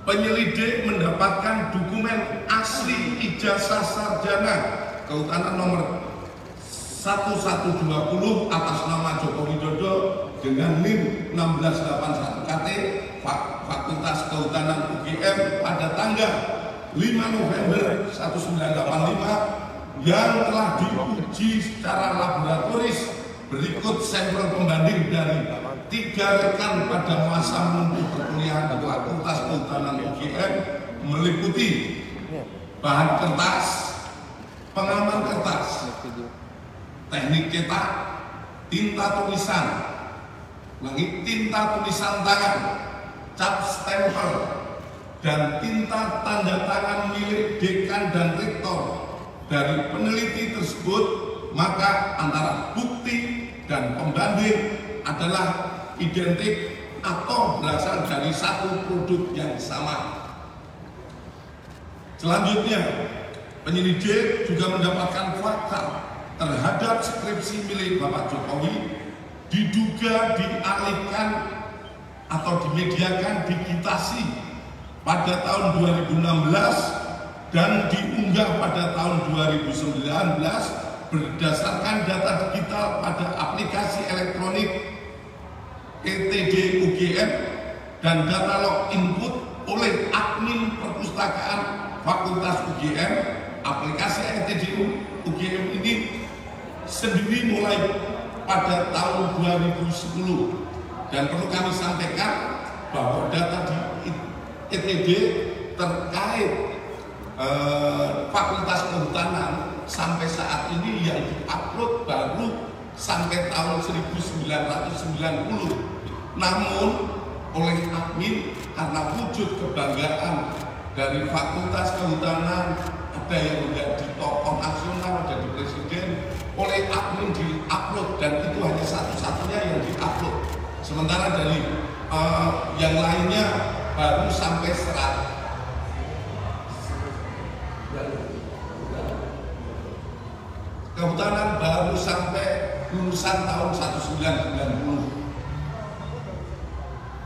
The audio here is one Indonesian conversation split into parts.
penyelidik mendapatkan dokumen asli ijazah sarjana kehutanan nomor 1120 atas nama Joko Widodo dengan NIM 1681 KT Fakultas Kehutanan UGM pada tanggal 5 November 1985 yang telah diuji secara laboratoris. Berikut sampel pembanding dari 3 rekan pada masa menempuh perkuliahan di Fakultas Kehutanan UGM meliputi bahan kertas, pengaman kertas, teknik cetak, tinta tulisan, tinta tulisan tangan, cap stempel, dan tinta tanda tangan milik dekan dan rektor. Dari peneliti tersebut, maka antara bukti dan pembanding adalah identik atau berasal dari satu produk yang sama. Selanjutnya, penyelidik juga mendapatkan fakta terhadap skripsi milik Bapak Jokowi diduga dialihkan atau dimediakan digitasi pada tahun 2016 dan diunggah pada tahun 2019 berdasarkan data digital pada aplikasi elektronik ETD UGM dan data log input oleh admin perpustakaan Fakultas UGM. Aplikasi ETD UGM ini sendiri mulai pada tahun 2010 dan perlu kami sampaikan bahwa data di ETD terkait Fakultas Kehutanan sampai saat ini yang diupload baru sampai tahun 1990. Namun oleh admin karena wujud kebanggaan dari Fakultas Kehutanan, ada yang menjadi tokoh nasional, menjadi presiden, oleh admin di-upload dan itu hanya satu-satunya yang di-upload. Sementara dari yang lainnya baru sampai 100. Kehutanan baru sampai lulusan tahun 1990.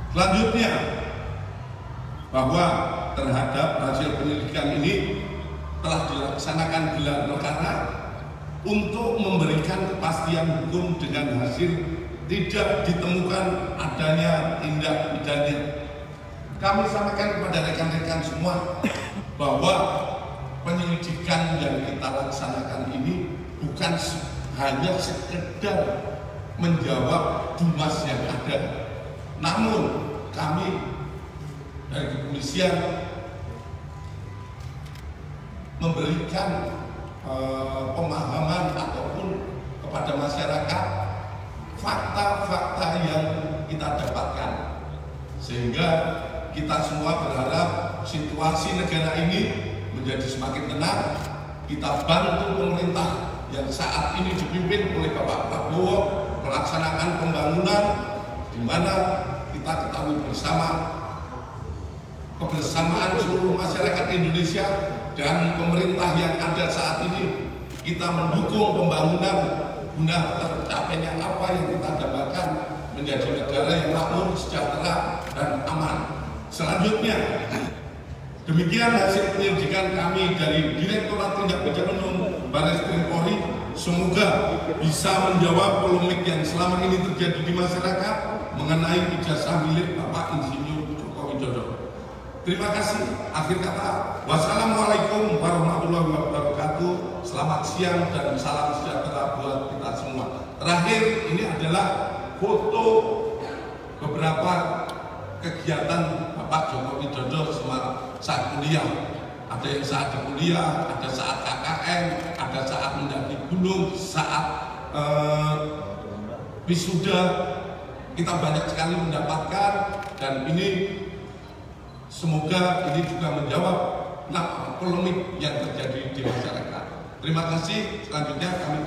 Selanjutnya, bahwa terhadap hasil penyelidikan ini telah dilaksanakan gelar perkara untuk memberikan kepastian hukum dengan hasil tidak ditemukan adanya tindak pidana. Kami sampaikan kepada rekan-rekan semua bahwa penyelidikan yang kita laksanakan ini bukan hanya sekedar menjawab dumas yang ada, namun kami dari kepolisian memberikan pemahaman ataupun kepada masyarakat fakta-fakta yang kita dapatkan, sehingga kita semua berharap situasi negara ini menjadi semakin tenang. Kita bantu pemerintah yang saat ini dipimpin oleh Bapak Prabowo melaksanakan pembangunan, di mana kita ketahui bersama kebersamaan seluruh masyarakat Indonesia dan pemerintah yang ada saat ini. Kita mendukung pembangunan guna tercapainya apa yang kita dambakan, menjadi negara yang makmur, sejahtera, dan aman. Selanjutnya, demikian hasil penyelidikan kami dari Direktorat Tindak Pidana Umum Barreskrim Polri. Semoga bisa menjawab polemik yang selama ini terjadi di masyarakat mengenai ijazah milik Bapak Insinyur Joko Widodo. Terima kasih. Akhir kata, wassalamualaikum warahmatullahi wabarakatuh. Selamat siang dan salam sejahtera buat kita semua. Terakhir, ini adalah foto beberapa kegiatan Bapak Joko Widodo saat kuliah. Ada yang saat di kuliah, ada saat KKN, ada saat mendaki gunung, saat wisuda. Kita banyak sekali mendapatkan, dan ini semoga ini juga menjawab polemik yang terjadi di masyarakat. Terima kasih. Selanjutnya kami